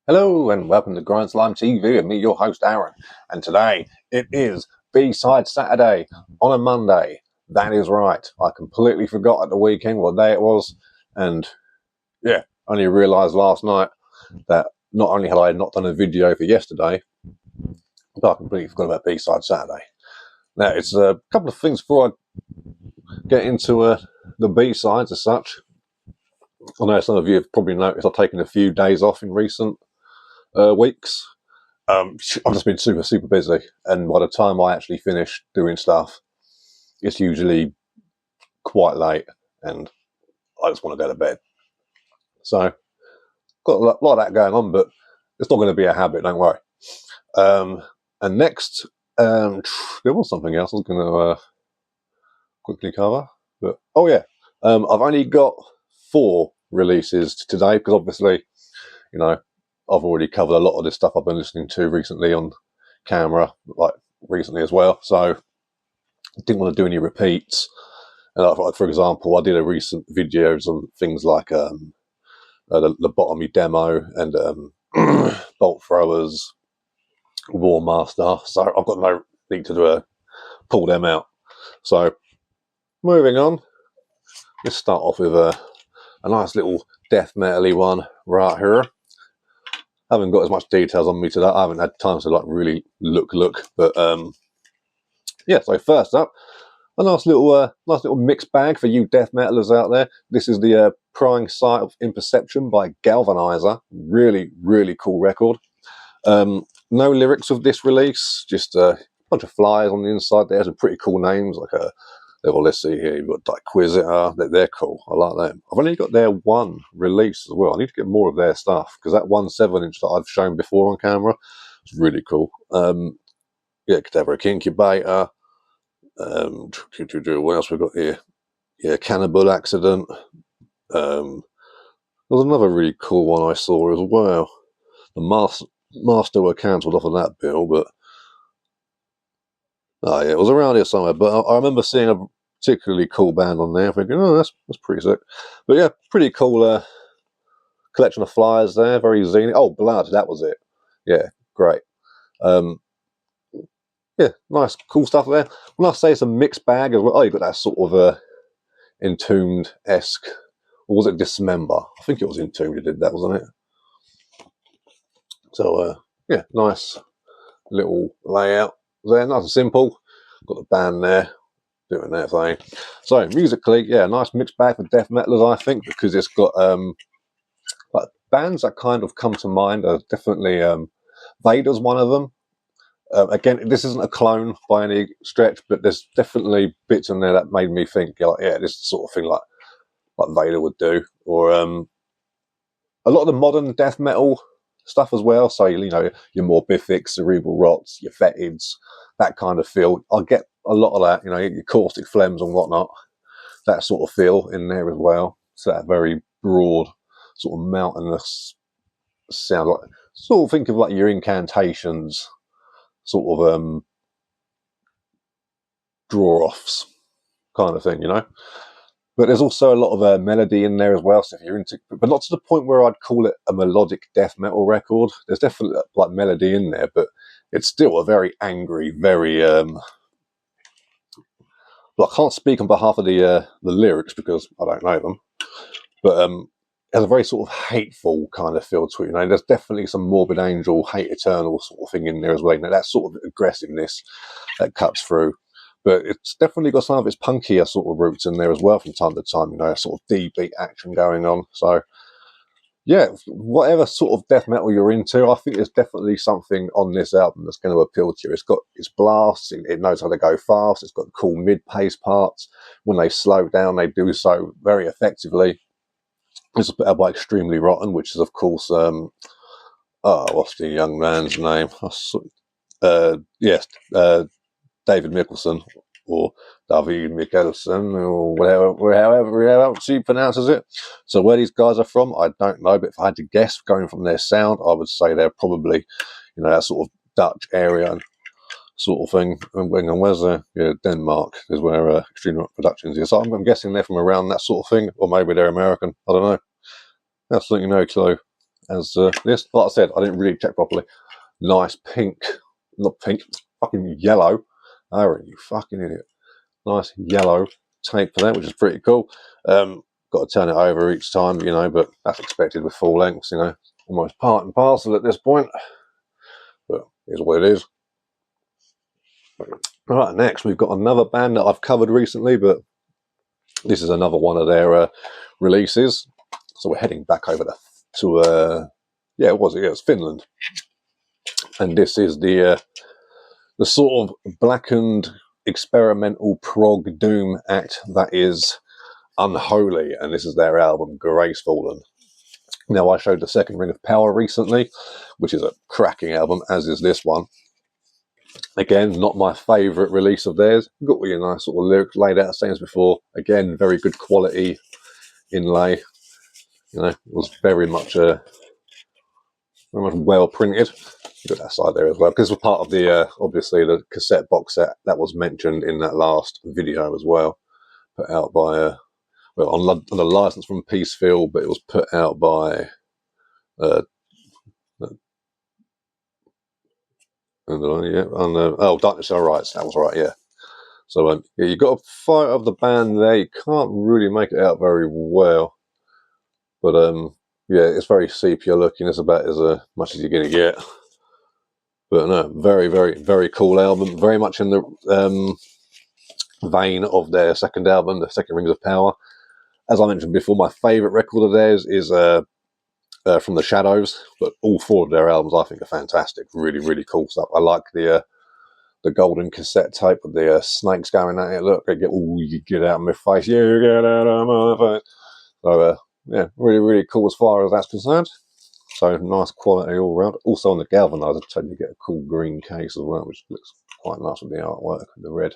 Hello and welcome to GrindslimeTV with me, your host Aaron. And today it is B-Side Saturday on a Monday. That is right. I completely forgot at the weekend what day it was. And yeah, only realised last night that not only had I not done a video for yesterday, but I completely forgot about B-Side Saturday. Now, it's a couple of things before I get into the B-Sides as such. I know some of you have probably noticed I've taken a few days off in recent weeks. I've just been super busy, and by the time I actually finish doing stuff, it's usually quite late, and I just want to go to bed. So, got a lot of that going on, but it's not going to be a habit, don't worry. And next, there was something else I was going to quickly cover, but oh yeah, I've only got 4 releases today because obviously, you know, I've already covered a lot of this stuff I've been listening to recently on camera, like recently as well. So I didn't want to do any repeats. And for example, I did a recent videos on things like the lobotomy demo and bolt throwers, War Master. So I've got no need to pull them out. So moving on, let's start off with a nice little death metal-y one right here. I haven't got as much details on me today. I haven't had time to like really look, but yeah. So first up, a nice little mixed bag for you death metalers out there. This is the Prying Sight of Imperception by Galvanizer. Really cool record. No lyrics of this release, just a bunch of flyers on the inside. There's some pretty cool names like well, let's see here. You've got Diquisitor. They're cool. I like them. I've only got their one release as well. I need to get more of their stuff because that 1 7-inch that I've shown before on camera is really cool. Yeah, Cadaver Incubator. What else we got here? Yeah, Cannibal Accident. There's another really cool one I saw as well. The Master were cancelled off of that bill, but oh yeah, it was around here somewhere. But I remember seeing a particularly cool band on there, thinking, oh, that's pretty sick. But yeah, pretty cool collection of flyers there. Very zany. Oh, Blood, that was it. Yeah, great. Yeah, nice, cool stuff there. When I say it's a mixed bag as well, oh, you got that sort of Entombed-esque, or was it Dismember? I think it was Entombed who did that, wasn't it? So, yeah, nice little layout there, nice and simple. Got the band there doing their thing. So, musically, yeah, nice mixed bag for death metalers, I think, because it's got like bands that kind of come to mind are definitely Vader's one of them. Again, this isn't a clone by any stretch, but there's definitely bits in there that made me think, like, yeah, this is the sort of thing like Vader would do. Or a lot of the modern death metal stuff as well. So, you know, your Morbifics, Cerebral Rots, your Fetids, that kind of feel. I get a lot of that, you know, your Caustic Phlegms and whatnot, that sort of feel in there as well. So that very broad, sort of mountainous sound. Like, sort of think of like your Incantations, sort of draw-offs kind of thing, you know. But there's also a lot of melody in there as well. So if you're into, but not to the point where I'd call it a melodic death metal record. There's definitely like melody in there, but it's still a very angry, very well, I can't speak on behalf of the lyrics because I don't know them, but it has a very sort of hateful kind of feel to it. You know, there's definitely some Morbid Angel, Hate Eternal sort of thing in there as well. You know, that sort of aggressiveness that cuts through. But it's definitely got some of its punkier sort of roots in there as well from time to time. You know, sort of D-beat action going on. So, yeah, whatever sort of death metal you're into, I think there's definitely something on this album that's going to appeal to you. It's got its blasts, it knows how to go fast, it's got cool mid-pace parts. When they slow down, they do so very effectively. It's a bit by Extremely Rotten, which is, of course, what's the young man's name? Yes, David Mikkelsen, or David Mikkelsen, or however she pronounces it. So where these guys are from, I don't know, but if I had to guess, going from their sound, I would say they're probably, you know, that sort of Dutch area sort of thing. And where's Denmark is where Extreme Rock Productions is. So I'm guessing they're from around that sort of thing, or maybe they're American. I don't know. Absolutely no clue. as this. Like I said, I didn't really check properly. Nice pink, not pink, fucking yellow. Aaron, you fucking idiot. Nice yellow tape for that, which is pretty cool. Got to turn it over each time, you know, but that's expected with full lengths, you know, almost part and parcel at this point. But here's what it is. Right, next we've got another band that I've covered recently, but this is another one of their releases. So we're heading back over to yeah, it was Finland, and this is the sort of blackened experimental prog doom act that is Unholy, and this is their album Gracefallen. Now, I showed the second Ring of Power recently, which is a cracking album, as is this one. Again, not my favourite release of theirs. Got all your nice sort of lyrics laid out, same as before. Again, very good quality inlay. You know, it was very much well printed. Got that side there as well, because it was part of the obviously the cassette box set that was mentioned in that last video as well, put out by well on the license from Peacefield, but it was put out by Darkness Are Right. That was right, yeah. So yeah, you got a photo of the band there. You can't really make it out very well, but yeah, it's very sepia looking. It's about as much as you're gonna get. But no, very, very, very cool album. Very much in the vein of their second album, the second Rings of Power. As I mentioned before, my favourite record of theirs is From the Shadows. But all four of their albums, I think, are fantastic. Really, really cool stuff. I like the golden cassette tape with the snakes going at it. Look, they get you get out of my face. You get out of my face. So yeah, really, really cool as far as that's concerned. So nice quality all around. Also on the Galvanizer tape, you get a cool green case as well, which looks quite nice with the artwork, the red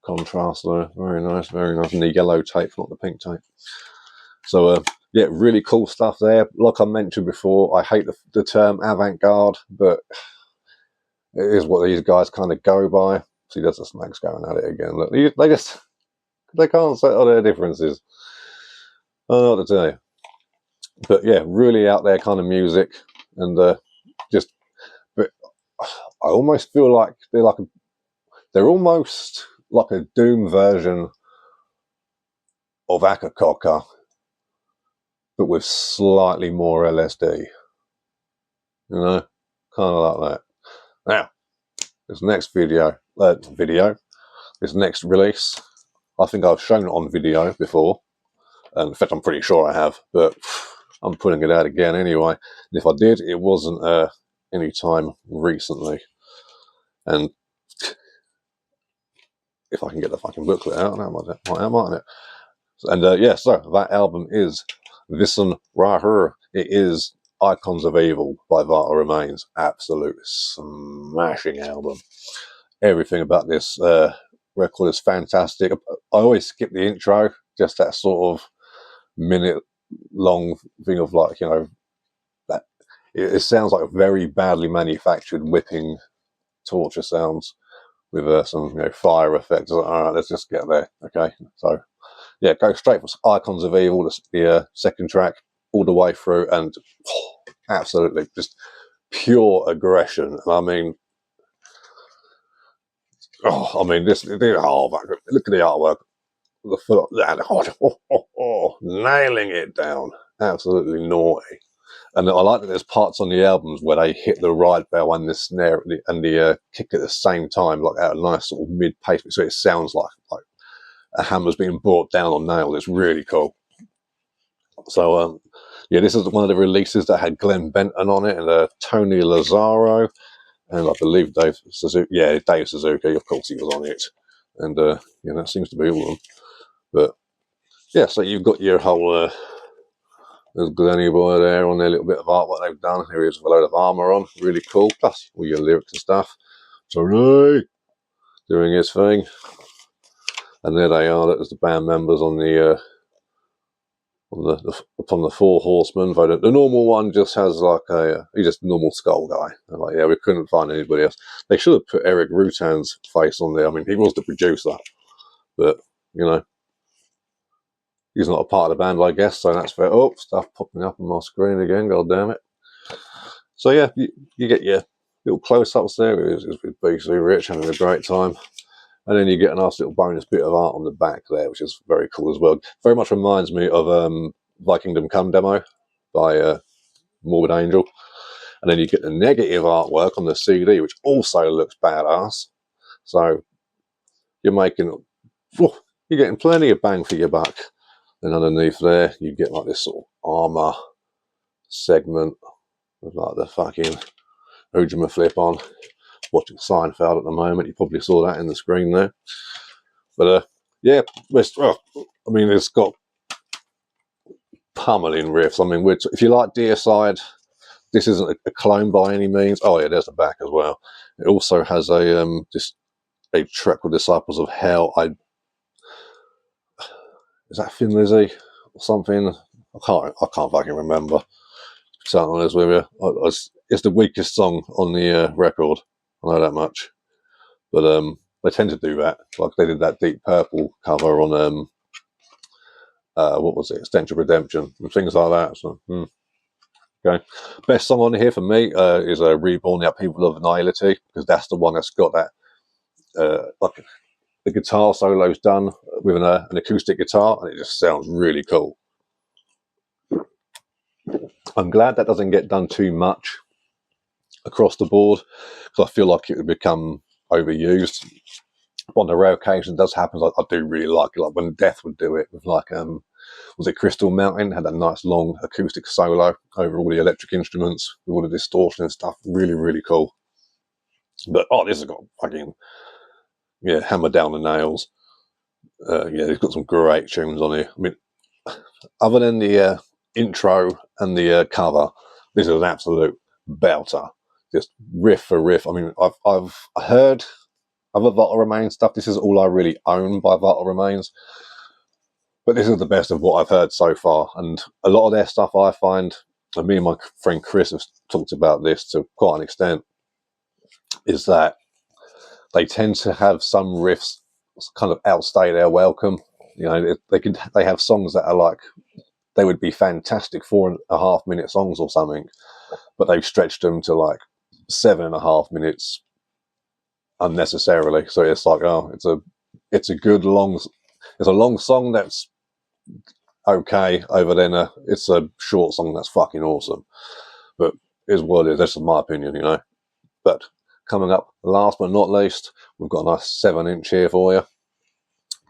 contrast there. Very nice, very nice. And the yellow tape, not the pink tape. So yeah, really cool stuff there. Like I mentioned before, I hate the term avant-garde, but it is what these guys kind of go by. See, there's the snakes going at it again. Look, they can't settle their differences. I don't know what to tell you. But yeah, really out there kind of music, and but I almost feel like they're almost like a doom version of Archagathus, but with slightly more LSD. You know, kind of like that. Now, this next this next release, I think I've shown it on video before, and in fact, I'm pretty sure I have, but I'm putting it out again anyway. And if I did, it wasn't any time recently. And if I can get the fucking booklet out, I might it. And yeah, so that album is Vision Rahur. It is Icons of Evil by Vital Remains. Absolute smashing album. Everything about this record is fantastic. I always skip the intro, just that sort of minute-long thing of like, you know, that it sounds like a very badly manufactured whipping torture sounds with some fire effects. All right, let's just get there. Okay, so yeah, go straight for Icons of Evil, the second track, all the way through, and absolutely just pure aggression. I mean, this. Look at the artwork. The foot, nailing it down. Absolutely naughty. And I like that there's parts on the albums where they hit the ride bell and the snare and the kick at the same time, like at a nice sort of mid-pace, so it sounds like a hammer's being brought down on nails. It's really cool. So yeah, this is one of the releases that had Glenn Benton on it and Tony Lazzaro, and I believe Dave Suzuki. Yeah, Dave Suzuki, of course, he was on it, and yeah, that seems to be all of them. But yeah, so you've got your whole there's Glenny boy there on their little bit of art what they've done. Here he is with a load of armour on, really cool. Plus all your lyrics and stuff. Tony doing his thing, and there they are. There's the band members on the upon the Four Horsemen. The normal one just has like he's just a normal skull guy. They're like, yeah, we couldn't find anybody else. They should have put Eric Rutan's face on there. I mean, he was the producer, but you know, he's not a part of the band, I guess. So that's fair. Oh, stuff popping up on my screen again. God damn it! So yeah, you get your little close-ups there. It's with BC Rich having a great time. And then you get a nice little bonus bit of art on the back there, which is very cool as well. Very much reminds me of Vikingdom Come demo by Morbid Angel. And then you get the negative artwork on the CD, which also looks badass. So you're you're getting plenty of bang for your buck. Then underneath there, you get like this sort of armor segment with like the fucking Ujima flip on. Watching Seinfeld at the moment, you probably saw that in the screen there. But yeah, well, I mean, it's got pummeling riffs. I mean, if you like Deicide, this isn't a clone by any means. Oh yeah, there's the back as well. It also has a track with Disciples of Hell. Is that Thin Lizzy or something? I can't fucking remember. To be honest with you, it's the weakest song on the record. I know that much. But they tend to do that. Like they did that Deep Purple cover on what was it? Stench of Redemption and things like that. So, okay. Best song on here for me is Reborn: The Upheaval of Nihility, because that's the one that's got that like the guitar solo's done with an acoustic guitar, and it just sounds really cool. I'm glad that doesn't get done too much across the board, because I feel like it would become overused. But on the rare occasion it does happen, I do really like it. Like when Death would do it with like was it Crystal Mountain? Had a nice long acoustic solo over all the electric instruments with all the distortion and stuff. Really, really cool. But this has got fucking hammer down the nails. It's got some great tunes on here. I mean, other than the intro and the cover, this is an absolute belter. Just riff for riff. I mean, I've heard other Vital Remains stuff. This is all I really own by Vital Remains. But this is the best of what I've heard so far. And a lot of their stuff I find, and me and my friend Chris have talked about this to quite an extent, is that they tend to have some riffs kind of outstay their welcome. You know, they have songs that are like, they would be fantastic 4.5 minute songs or something, but they've stretched them to like 7.5 minutes unnecessarily. So it's like, it's a good long, it's a long song that's okay, over then it's a short song that's fucking awesome. But is what it is. That's my opinion, you know. But coming up, last but not least, we've got a nice 7-inch here for you,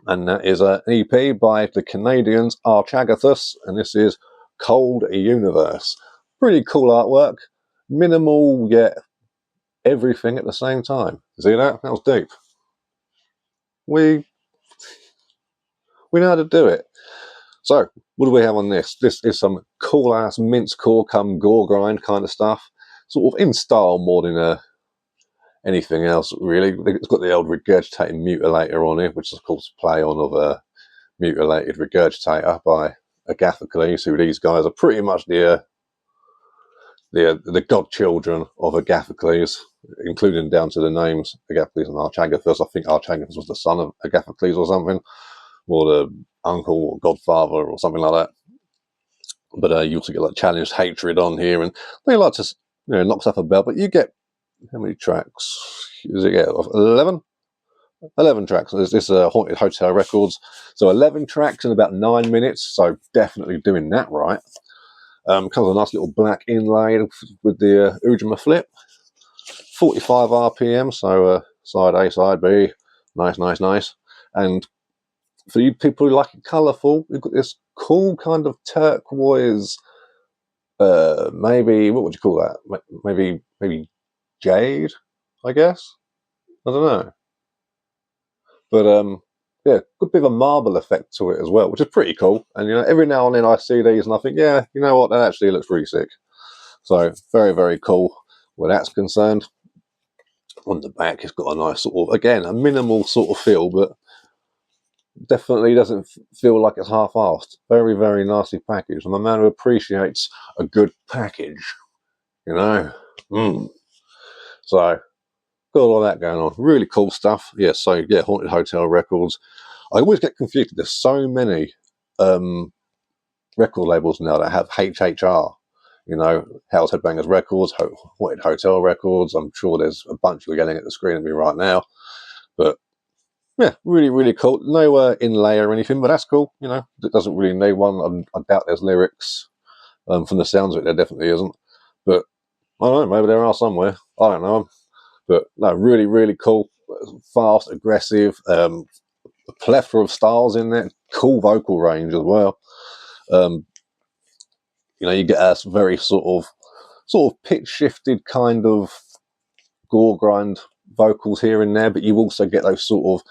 and that is an EP by the Canadians Archagathus, and this is Cold Universe. Pretty cool artwork, minimal yet everything at the same time. See that? That was deep. We know how to do it. So, what do we have on this? This is some cool-ass mincecore come gore grind kind of stuff. Sort of in style more than anything else, really. It's got the old Regurgitating Mutilator on it, which is, of course, a play on of a Mutilated Regurgitator by Agathocles, who these guys are pretty much the godchildren of Agathocles, including down to the names Agathocles and Archagathus. I think Archagathus was the son of Agathocles or something, or the uncle or godfather or something like that. But you also get like Challenged Hatred on here, and they like to knock stuff about. But you get, how many tracks? Does it get 11? 11 tracks. There's this Haunted Hotel Records, so 11 tracks in about 9 minutes. So definitely doing that right. Comes with a nice little black inlay with the Ujima flip. 45 RPM, so side A, side B, nice. And for you people who like it colourful, we've got this cool kind of turquoise, maybe, what would you call that? Maybe jade, I guess? I don't know. But, good bit of a marble effect to it as well, which is pretty cool. And, every now and then I see these and I think, yeah, you know what, that actually looks really sick. So, very, very cool where that's concerned. On the back, it's got a nice sort of, again, a minimal sort of feel, but definitely doesn't feel like it's half-assed. Very, very nicely packaged. I'm a man who appreciates a good package, So, got all that going on. Really cool stuff. Yeah, so, Haunted Hotel Records. I always get confused. There's so many record labels now that have HHR. You know, Hell's Headbangers Records, Wanted Hotel Records. I'm sure there's a bunch you're getting at the screen of me right now. But yeah, really, really cool. No inlay or anything, but that's cool. You know, it doesn't really need one. I doubt there's lyrics. From the sounds of it, there definitely isn't. But I don't know, maybe there are somewhere. I don't know. But no, really, really cool. Fast, aggressive, a plethora of styles in there. Cool vocal range as well. You know, you get a very sort of pitch shifted kind of gore grind vocals here and there, but you also get those sort of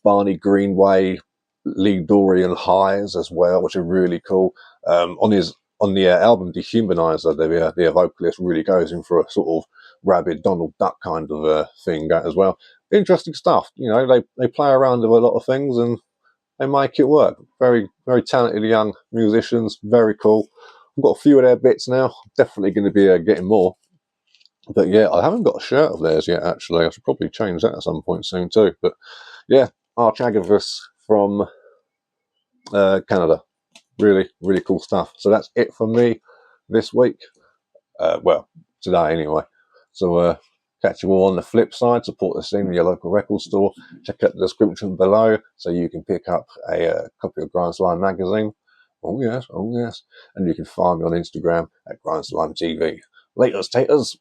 Barney Greenway, Lee Dorian highs as well, which are really cool. On the album Dehumanizer, the vocalist really goes in for a sort of rabid Donald Duck kind of thing as well. Interesting stuff. You know, they play around with a lot of things and they make it work. Very, very talented young musicians. Very cool. I've got a few of their bits now. Definitely going to be getting more. But yeah, I haven't got a shirt of theirs yet, actually. I should probably change that at some point soon too. But yeah, Archagathus from Canada. Really, really cool stuff. So that's it from me this week. Well, today anyway. So catch you all on the flip side. Support the scene in your local record store. Check out the description below so you can pick up a copy of Grindslime Magazine. Oh yes, oh yes. And you can find me on Instagram at GrindslimeTV. Laters, taters.